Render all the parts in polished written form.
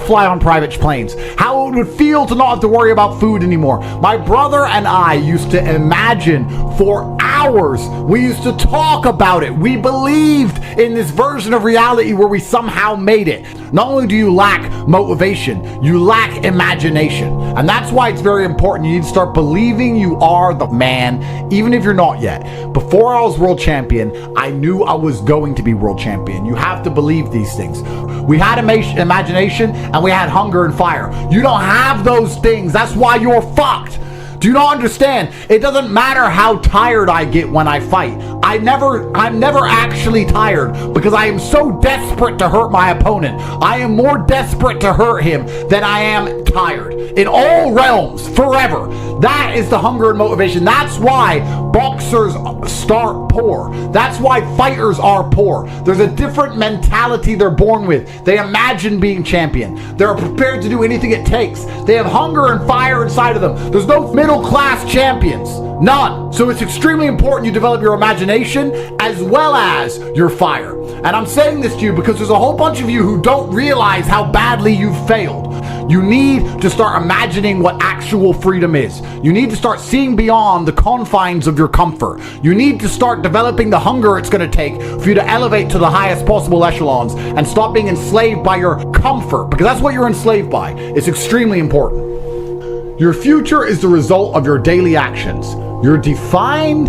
fly on private planes, how it would feel to not have to worry about food anymore. My brother and I used to imagine for hours. We used to talk about it. We believed in this version of reality where we somehow made it. Not only do you lack motivation, you lack imagination. And that's why it's very important. You need to start believing you are the man, even if you're not yet. Before I was world champion, I knew I was going to be world champion. You have to believe these things. We had imagination and we had hunger and fire. You don't have those things. That's why you're fucked. Do you not understand? It doesn't matter how tired I get when I fight. I'm never actually tired because I am so desperate to hurt my opponent. I am more desperate to hurt him than I am tired. In all realms, forever. That is the hunger and motivation. That's why boxers start poor. That's why fighters are poor. There's a different mentality they're born with. They imagine being champion. They're prepared to do anything it takes. They have hunger and fire inside of them. There's no middle class champions. None. So it's extremely important you develop your imagination as well as your fire. And I'm saying this to you because there's a whole bunch of you who don't realize how badly you've failed. You need to start imagining what actual freedom is. You need to start seeing beyond the confines of your comfort. You need to start developing the hunger it's going to take for you to elevate to the highest possible echelons and stop being enslaved by your comfort, because that's what you're enslaved by. It's extremely important. Your future is the result of your daily actions. You're defined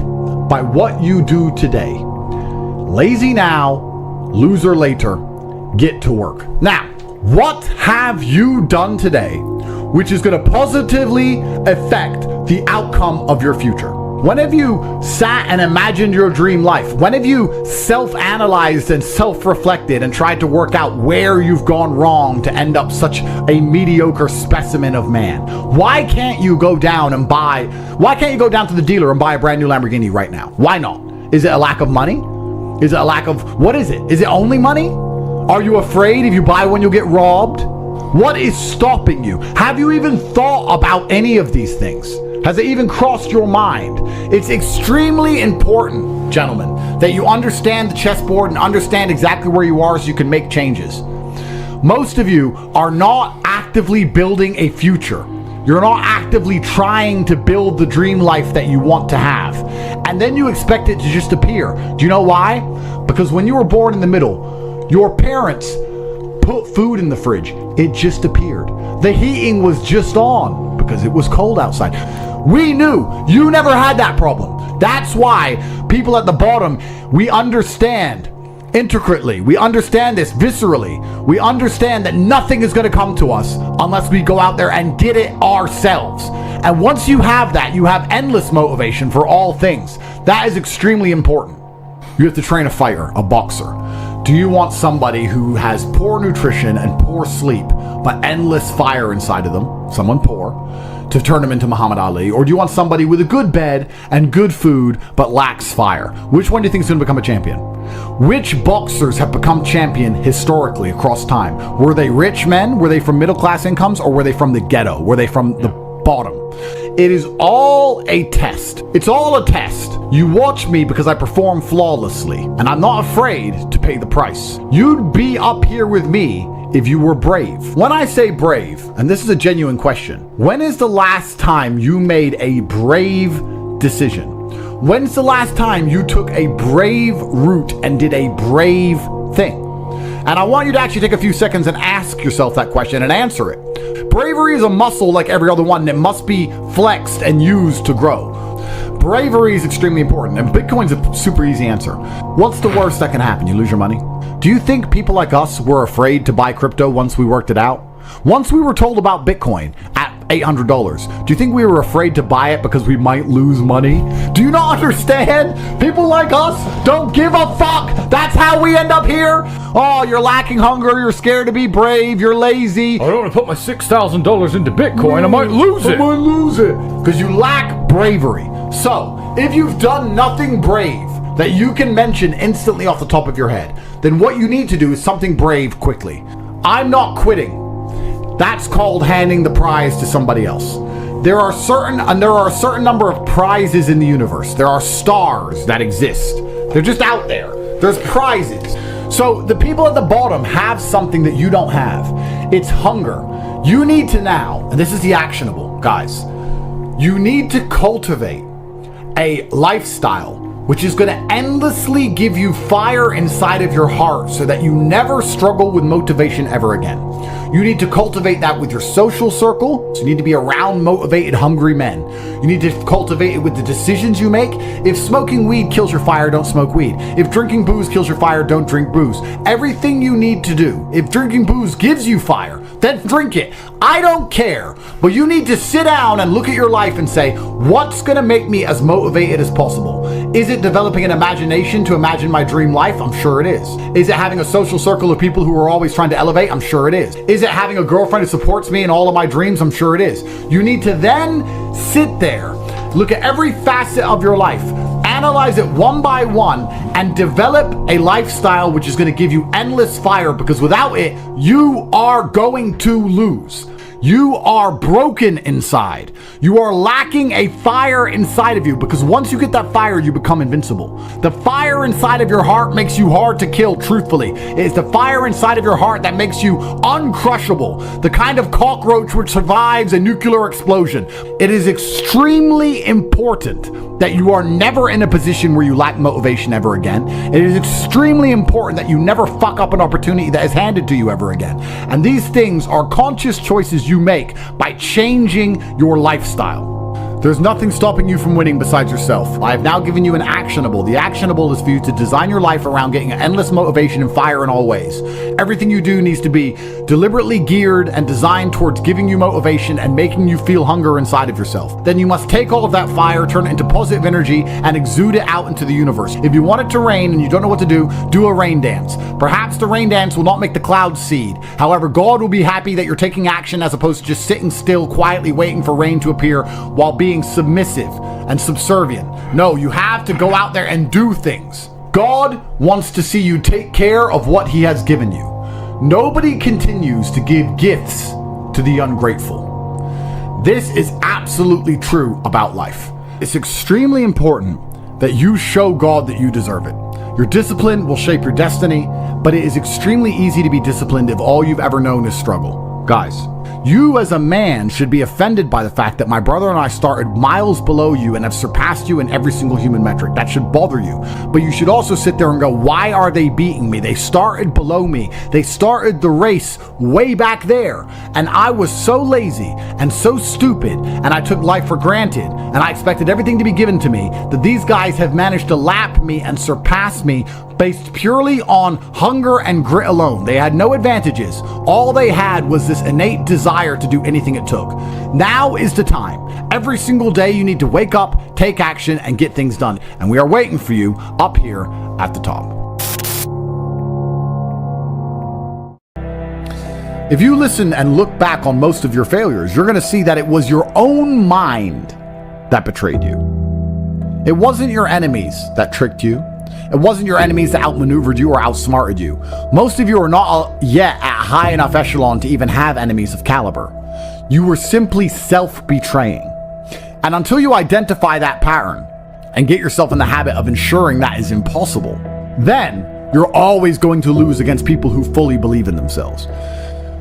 by what you do today. Lazy now, loser later. Get to work. Now, what have you done today which is going to positively affect the outcome of your future? When have you sat and imagined your dream life? When have you self-analyzed and self-reflected and tried to work out where you've gone wrong to end up such a mediocre specimen of man? Why can't you go down to the dealer and buy a brand new Lamborghini right now? Why not? Is it a lack of money? Is it a lack of, what is it? Is it only money? Are you afraid if you buy one you'll get robbed? What is stopping you? Have you even thought about any of these things? Has it even crossed your mind? It's extremely important, gentlemen, that you understand the chessboard and understand exactly where you are so you can make changes. Most of you are not actively building a future. You're not actively trying to build the dream life that you want to have. And then you expect it to just appear. Do you know why? Because when you were born in the middle, your parents put food in the fridge. It just appeared. The heating was just on because it was cold outside. We knew you never had that problem. That's why people at the bottom, we understand intricately. We understand this viscerally. We understand that nothing is going to come to us unless we go out there and get it ourselves. And once you have that, you have endless motivation for all things. That is extremely important. You have to train a fighter, a boxer. Do you want somebody who has poor nutrition and poor sleep, but endless fire inside of them, someone poor, to turn them into Muhammad Ali? Or do you want somebody with a good bed and good food, but lacks fire? Which one do you think is going to become a champion? Which boxers have become champion historically across time? Were they rich men? Were they from middle class incomes? Or were they from the ghetto? Were they from the bottom? It is all a test. It's all a test. You watch me because I perform flawlessly, and I'm not afraid to pay the price. You'd be up here with me if you were brave. When I say brave, and this is a genuine question, when is the last time you made a brave decision? When's the last time you took a brave route and did a brave thing? And I want you to actually take a few seconds and ask yourself that question and answer it. Bravery is a muscle like every other one that must be flexed and used to grow. Bravery is extremely important, and Bitcoin's a super easy answer. What's the worst that can happen? You lose your money? Do you think people like us were afraid to buy crypto once we worked it out? Once we were told about Bitcoin at $800, do you think we were afraid to buy it because we might lose money? Do you not understand? People like us don't give a fuck. That's how we end up here. Oh, you're lacking hunger. You're scared to be brave. You're lazy. I don't want to put my $6,000 into Bitcoin. I might lose it. Because you lack bravery. So, if you've done nothing brave that you can mention instantly off the top of your head, then what you need to do is something brave quickly. I'm not quitting. That's called handing the prize to somebody else. There are a certain number of prizes in the universe. There are stars that exist. They're just out there. There's prizes. So the people at the bottom have something that you don't have. It's hunger. You need to now, and this is the actionable, guys, you need to cultivate a lifestyle which is going to endlessly give you fire inside of your heart so that you never struggle with motivation ever again. You need to cultivate that with your social circle. So you need to be around motivated, hungry men. You need to cultivate it with the decisions you make. If smoking weed kills your fire, don't smoke weed. If drinking booze kills your fire, don't drink booze. Everything you need to do. If drinking booze gives you fire, then drink it. I don't care. But you need to sit down and look at your life and say, what's going to make me as motivated as possible? Is it developing an imagination to imagine my dream life? I'm sure it is. Is it having a social circle of people who are always trying to elevate? I'm sure it is. Is it having a girlfriend who supports me in all of my dreams? I'm sure it is. You need to then sit there, look at every facet of your life, analyze it one by one, and develop a lifestyle which is going to give you endless fire, because without it, you are going to lose. You are broken inside. You are lacking a fire inside of you, because once you get that fire, you become invincible. The fire inside of your heart makes you hard to kill, truthfully. It is the fire inside of your heart that makes you uncrushable, the kind of cockroach which survives a nuclear explosion. It is extremely important that you are never in a position where you lack motivation ever again. It is extremely important that you never fuck up an opportunity that is handed to you ever again. And these things are conscious choices you make by changing your lifestyle. There's nothing stopping you from winning besides yourself. I have now given you an actionable. The actionable is for you to design your life around getting endless motivation and fire in all ways. Everything you do needs to be deliberately geared and designed towards giving you motivation and making you feel hunger inside of yourself. Then you must take all of that fire, turn it into positive energy, and exude it out into the universe. If you want it to rain and you don't know what to do a rain dance. Perhaps the rain dance will not make the clouds seed. However, God will be happy that you're taking action as opposed to just sitting still, quietly waiting for rain to appear while being submissive and subservient. No, you have to go out there and do things. God wants to see you take care of what He has given you. Nobody continues to give gifts to the ungrateful. This is absolutely true about life. It's extremely important that you show God that you deserve it. Your discipline will shape your destiny, but it is extremely easy to be disciplined if all you've ever known is struggle. Guys, you as a man should be offended by the fact that my brother and I started miles below you and have surpassed you in every single human metric. That should bother you. But you should also sit there and go, why are they beating me? They started below me. They started the race way back there. And I was so lazy and so stupid, and I took life for granted, and I expected everything to be given to me, that these guys have managed to lap me and surpass me based purely on hunger and grit alone. They had no advantages. All they had was this innate desire to do anything it took. Now is the time. Every single day you need to wake up, take action, and get things done. And we are waiting for you up here at the top. If you listen and look back on most of your failures, you're going to see that it was your own mind that betrayed you. It wasn't your enemies that tricked you. It wasn't your enemies that outmaneuvered you or outsmarted you. Most of you are not yet at high enough echelon to even have enemies of caliber. You were simply self-betraying. And until you identify that pattern and get yourself in the habit of ensuring that is impossible, then you're always going to lose against people who fully believe in themselves.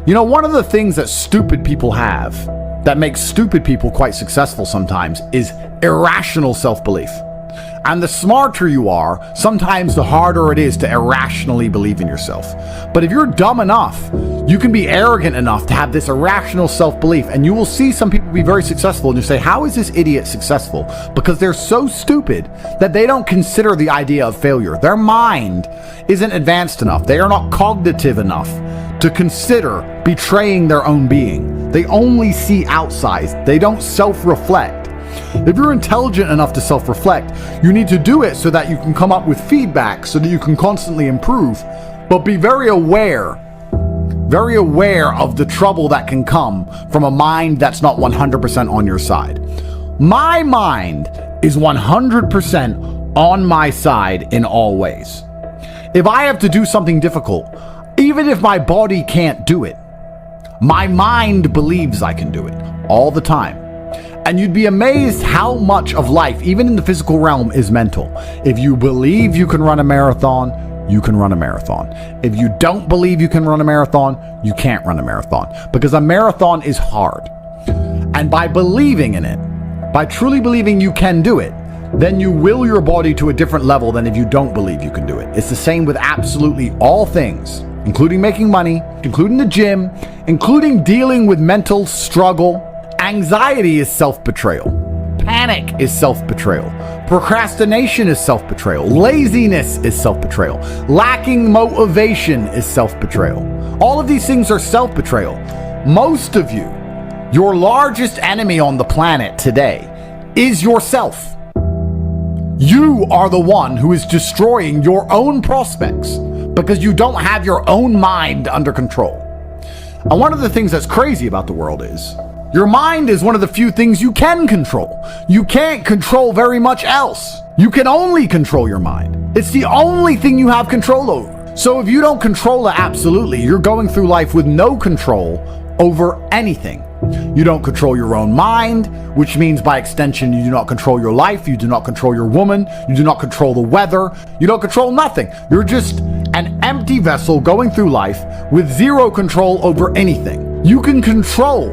You know, one of the things that stupid people have that makes stupid people quite successful sometimes is irrational self-belief. And the smarter you are, sometimes the harder it is to irrationally believe in yourself. But if you're dumb enough, you can be arrogant enough to have this irrational self-belief, and you will see some people be very successful, and you say, how is this idiot successful? Because they're so stupid that they don't consider the idea of failure. Their mind isn't advanced enough. They are not cognitive enough to consider betraying their own being. They only see outside. They don't self-reflect. If you're intelligent enough to self-reflect, you need to do it so that you can come up with feedback so that you can constantly improve. But be very aware of the trouble that can come from a mind that's not 100% on your side. My mind is 100% on my side in all ways. If I have to do something difficult, even if my body can't do it, my mind believes I can do it all the time. And you'd be amazed how much of life, even in the physical realm, is mental. If you believe you can run a marathon, you can run a marathon. If you don't believe you can run a marathon, you can't run a marathon, because a marathon is hard. And by believing in it, by truly believing you can do it, then you will your body to a different level than if you don't believe you can do it. It's the same with absolutely all things, including making money, including the gym, including dealing with mental struggle. Anxiety is self-betrayal. Panic is self-betrayal. Procrastination is self-betrayal. Laziness is self-betrayal. Lacking motivation is self-betrayal. All of these things are self-betrayal. Most of you, your largest enemy on the planet today is yourself. You are the one who is destroying your own prospects because you don't have your own mind under control. And one of the things that's crazy about the world is your mind is one of the few things you can control. You can't control very much else. You can only control your mind. It's the only thing you have control over. So if you don't control it absolutely, you're going through life with no control over anything. You don't control your own mind, which means by extension, you do not control your life, you do not control your woman, you do not control the weather, you don't control nothing. You're just an empty vessel going through life with zero control over anything. You can control,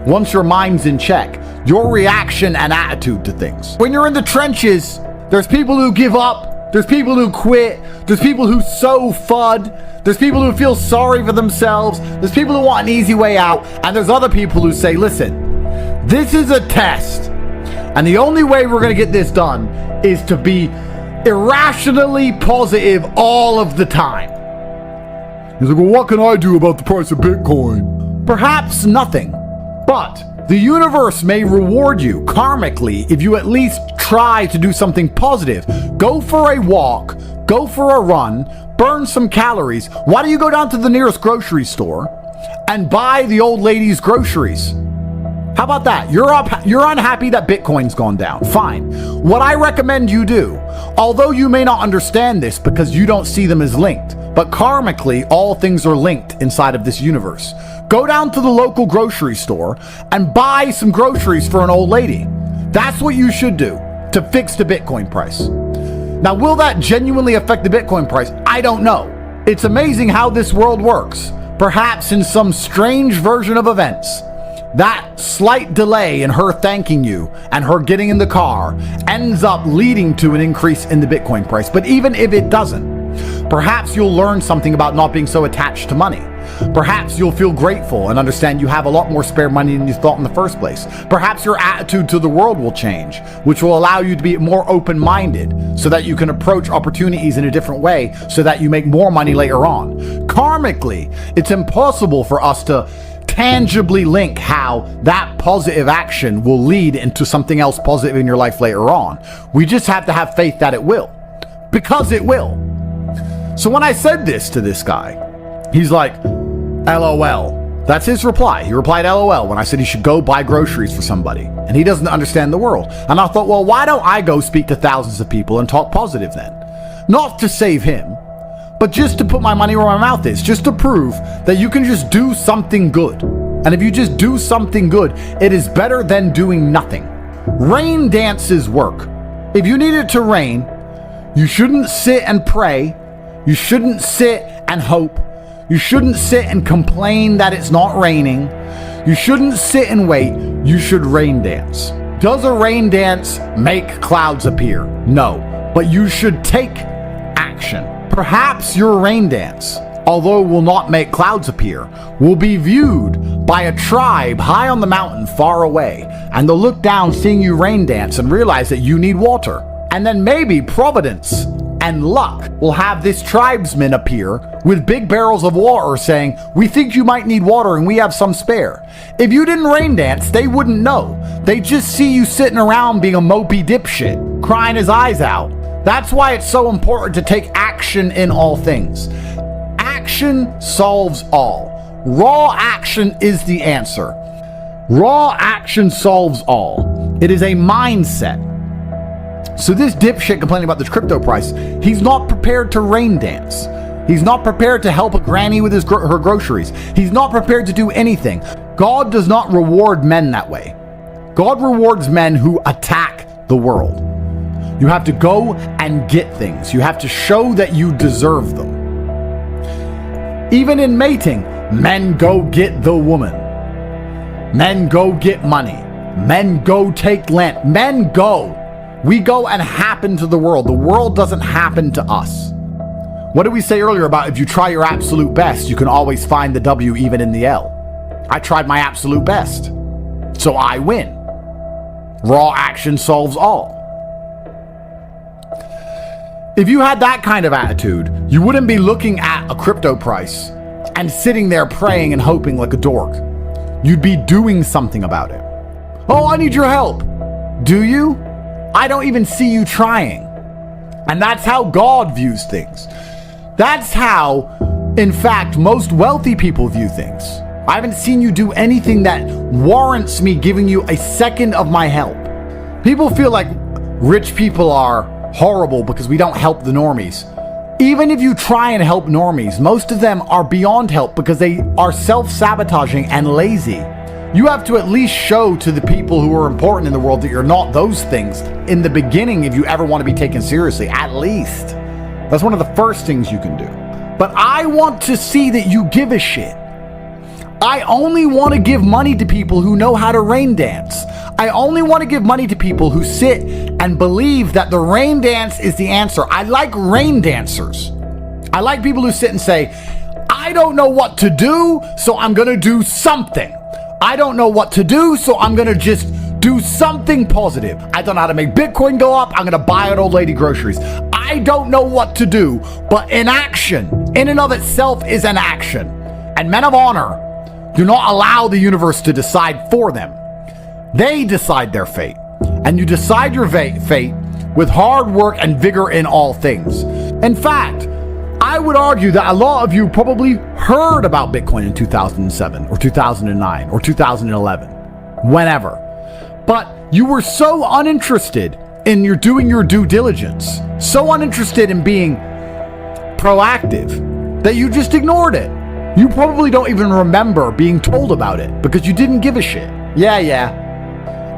once your mind's in check, your reaction and attitude to things. When you're in the trenches, there's people who give up, there's people who quit, there's people who sow FUD, there's people who feel sorry for themselves, there's people who want an easy way out, and there's other people who say, listen, this is a test, and the only way we're going to get this done is to be irrationally positive all of the time. He's like, well, what can I do about the price of Bitcoin? Perhaps nothing, but the universe may reward you karmically if you at least try to do something positive. Go for a walk, go for a run, burn some calories. Why don't you go down to the nearest grocery store and buy the old lady's groceries? How about that? You're unhappy that Bitcoin's gone down. Fine. What I recommend you do, although you may not understand this because you don't see them as linked, but karmically, all things are linked inside of this universe. Go down to the local grocery store and buy some groceries for an old lady. That's what you should do to fix the Bitcoin price. Now, will that genuinely affect the Bitcoin price? I don't know. It's amazing how this world works. Perhaps in some strange version of events, that slight delay in her thanking you and her getting in the car ends up leading to an increase in the Bitcoin price. But even if it doesn't, perhaps you'll learn something about not being so attached to money. Perhaps you'll feel grateful and understand you have a lot more spare money than you thought in the first place. Perhaps your attitude to the world will change, which will allow you to be more open-minded so that you can approach opportunities in a different way so that you make more money later on. Karmically, it's impossible for us to tangibly link how that positive action will lead into something else positive in your life later on. We just have to have faith that it will, because it will. So when I said this to this guy, he's like, LOL. That's his reply. He replied LOL when I said he should go buy groceries for somebody. And he doesn't understand the world. And I thought, well, why don't I go speak to thousands of people and talk positive then? Not to save him, but just to put my money where my mouth is, just to prove that you can just do something good. And if you just do something good, it is better than doing nothing. Rain dances work. If you need it to rain, you shouldn't sit and pray. You shouldn't sit and hope. You shouldn't sit and complain that it's not raining. You shouldn't sit and wait. You should rain dance. Does a rain dance make clouds appear? No, but you should take action. Perhaps your rain dance, although will not make clouds appear, will be viewed by a tribe high on the mountain far away, and they'll look down seeing you rain dance and realize that you need water. And then maybe Providence and luck will have this tribesman appear with big barrels of water saying, we think you might need water and we have some spare. If you didn't rain dance, they wouldn't know. They just see you sitting around being a mopey dipshit, crying his eyes out. That's why it's so important to take action in all things. Action solves all. Raw action is the answer. Raw action solves all. It is a mindset. So this dipshit complaining about this crypto price, he's not prepared to rain dance. He's not prepared to help a granny with her groceries. He's not prepared to do anything. God does not reward men that way. God rewards men who attack the world. You have to go and get things. You have to show that you deserve them. Even in mating, men go get the woman. Men go get money. Men go take land. Men go. We go and happen to the world. The world doesn't happen to us. What did we say earlier about if you try your absolute best, you can always find the W even in the L? I tried my absolute best, so I win. Raw action solves all. If you had that kind of attitude, you wouldn't be looking at a crypto price and sitting there praying and hoping like a dork. You'd be doing something about it. Oh, I need your help. Do you? I don't even see you trying. And that's how God views things. That's how, in fact, most wealthy people view things. I haven't seen you do anything that warrants me giving you a second of my help. People feel like rich people are horrible because we don't help the normies. Even if you try and help normies, most of them are beyond help because they are self-sabotaging and lazy. You have to at least show to the people who are important in the world that you're not those things in the beginning if you ever want to be taken seriously, at least. That's one of the first things you can do. But I want to see that you give a shit. I only want to give money to people who know how to rain dance. I only want to give money to people who sit and believe that the rain dance is the answer. I like rain dancers. I like people who sit and say, I don't know what to do, so I'm going to do something. I don't know what to do, so I'm going to just do something positive. I don't know how to make Bitcoin go up. I'm going to buy an old lady groceries. I don't know what to do, but inaction in and of itself is an action. And men of honor do not allow the universe to decide for them. They decide their fate. And you decide your fate with hard work and vigor in all things. In fact, I would argue that a lot of you probably heard about Bitcoin in 2007 or 2009 or 2011, whenever. But you were so uninterested in doing your due diligence, so uninterested in being proactive that you just ignored it. You probably don't even remember being told about it because you didn't give a shit. Yeah.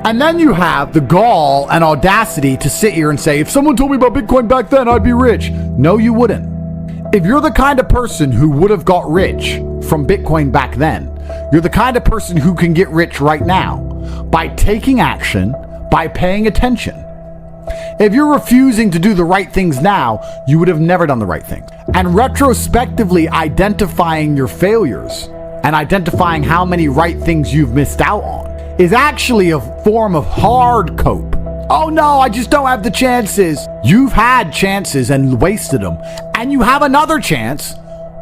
And then you have the gall and audacity to sit here and say, if someone told me about Bitcoin back then, I'd be rich. No, you wouldn't. If you're the kind of person who would have got rich from Bitcoin back then, you're the kind of person who can get rich right now by taking action, by paying attention. If you're refusing to do the right things now, you would have never done the right things. And retrospectively identifying your failures and identifying how many right things you've missed out on is actually a form of hard cope. Oh no, I just don't have the chances. You've had chances and wasted them. And you have another chance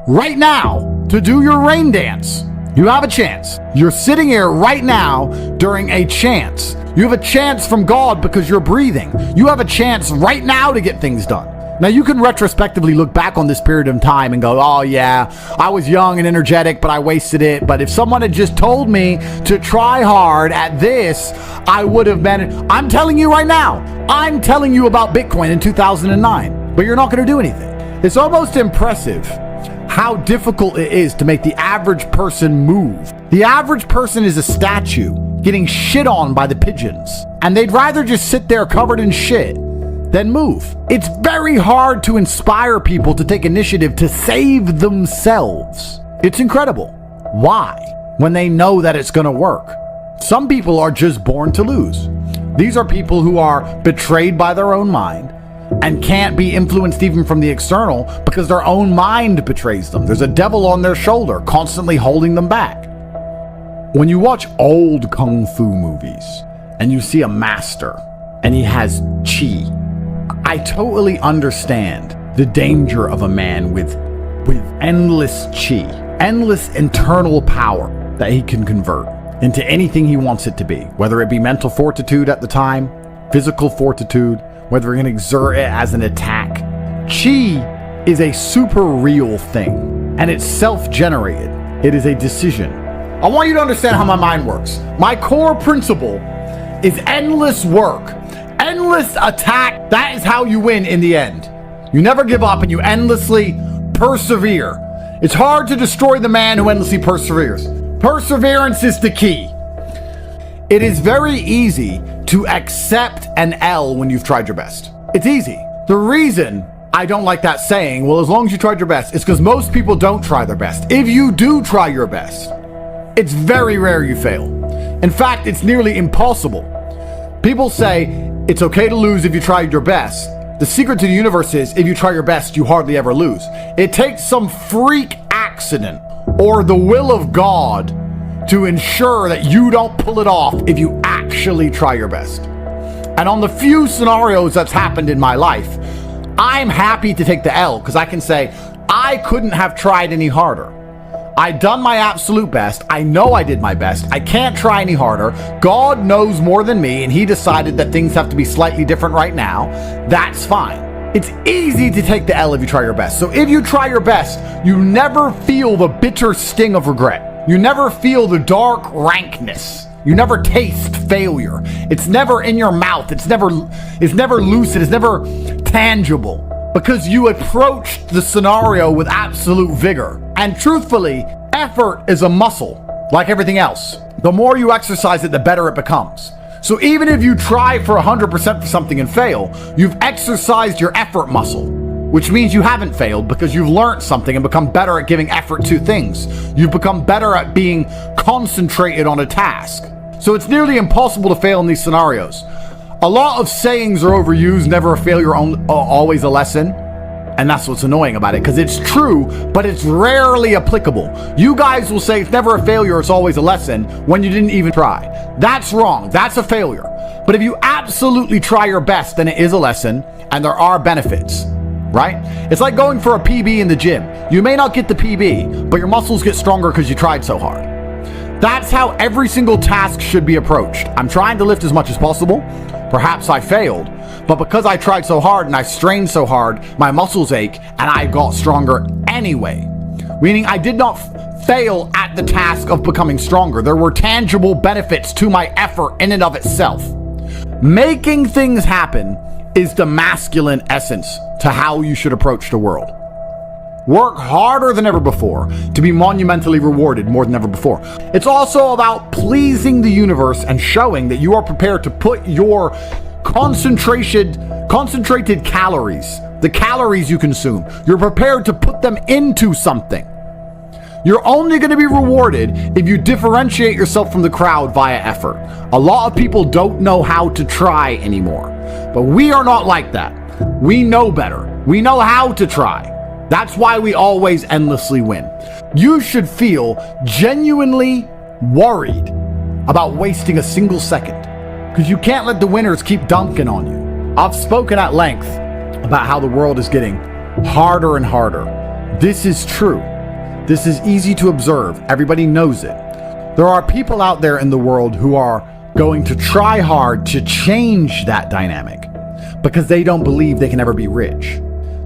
right now to do your rain dance. You have a chance. You're sitting here right now during a chance. You have a chance from God because you're breathing. You have a chance right now to get things done. Now you can retrospectively look back on this period of time and go, oh yeah, I was young and energetic, but I wasted it. But if someone had just told me to try hard at this, I would have been. I'm telling you right now, I'm telling you about Bitcoin in 2009, but you're not going to do anything. It's almost impressive how difficult it is to make the average person move. The average person is a statue getting shit on by the pigeons, and they'd rather just sit there covered in shit than move. It's very hard to inspire people to take initiative to save themselves. It's incredible. Why? When they know that it's going to work. Some people are just born to lose. These are people who are betrayed by their own mind and can't be influenced even from the external because their own mind betrays them. There's a devil on their shoulder constantly holding them back. When you watch old kung fu movies and you see a master and he has chi, I totally understand the danger of a man with endless chi, endless internal power that he can convert into anything he wants it to be, whether it be mental fortitude at the time, physical fortitude, whether he can exert it as an attack. Chi is a super real thing, and it's self-generated. It is a decision. I want you to understand how my mind works. My core principle is endless work. Endless attack. That is how you win in the end. You never give up and you endlessly persevere. It's hard to destroy the man who endlessly perseveres. Perseverance is the key. It is very easy to accept an L when you've tried your best. It's easy. The reason I don't like that saying, well, as long as you tried your best, is because most people don't try their best. If you do try your best, it's very rare you fail. In fact, it's nearly impossible. People say it's okay to lose if you tried your best. The secret to the universe is if you try your best, you hardly ever lose. It takes some freak accident or the will of God to ensure that you don't pull it off if you actually try your best. And on the few scenarios that's happened in my life, I'm happy to take the L because I can say I couldn't have tried any harder. I done my absolute best. I know I did my best. I can't try any harder. God knows more than me, and he decided that things have to be slightly different right now. That's fine. It's easy to take the L if you try your best. So if you try your best, you never feel the bitter sting of regret. You never feel the dark rankness. You never taste failure. It's never in your mouth. It's never lucid. It's never tangible. Because you approached the scenario with absolute vigor. And truthfully, effort is a muscle, like everything else. The more you exercise it, the better it becomes. So even if you try for 100% for something and fail, you've exercised your effort muscle, which means you haven't failed because you've learned something and become better at giving effort to things. You've become better at being concentrated on a task. So it's nearly impossible to fail in these scenarios. A lot of sayings are overused, never a failure, always a lesson. And that's what's annoying about it, because it's true, but it's rarely applicable. You guys will say it's never a failure, it's always a lesson, when you didn't even try. That's wrong. That's a failure. But if you absolutely try your best, then it is a lesson, and there are benefits, right? It's like going for a PB in the gym. You may not get the PB, but your muscles get stronger because you tried so hard. That's how every single task should be approached. I'm trying to lift as much as possible. Perhaps I failed, but because I tried so hard and I strained so hard, my muscles ache and I got stronger anyway. Meaning I did not fail at the task of becoming stronger. There were tangible benefits to my effort in and of itself. Making things happen is the masculine essence to how you should approach the world. Work harder than ever before to be monumentally rewarded more than ever before. It's also about pleasing the universe and showing that you are prepared to put your concentrated calories, the calories you consume, you're prepared to put them into something. You're only going to be rewarded if you differentiate yourself from the crowd via effort. A lot of people don't know how to try anymore, but we are not like that. We know better. We know how to try. That's why we always endlessly win. You should feel genuinely worried about wasting a single second, because you can't let the winners keep dunking on you. I've spoken at length about how the world is getting harder and harder. This is true. This is easy to observe. Everybody knows it. There are people out there in the world who are going to try hard to change that dynamic because they don't believe they can ever be rich.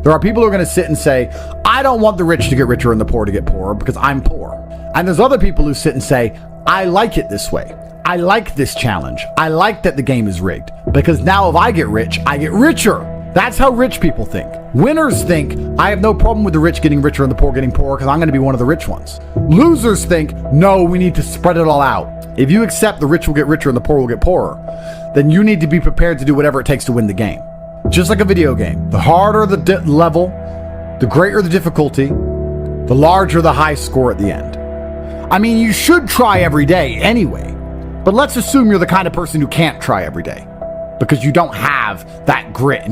There are people who are going to sit and say, I don't want the rich to get richer and the poor to get poorer because I'm poor. And there's other people who sit and say, I like it this way. I like this challenge. I like that the game is rigged because now if I get rich, I get richer. That's how rich people think. Winners think, I have no problem with the rich getting richer and the poor getting poorer because I'm going to be one of the rich ones. Losers think, no, we need to spread it all out. If you accept the rich will get richer and the poor will get poorer, then you need to be prepared to do whatever it takes to win the game. Just like a video game, the harder the level, the greater the difficulty, the larger the high score at the end. I mean, you should try every day anyway, but let's assume you're the kind of person who can't try every day because you don't have that grit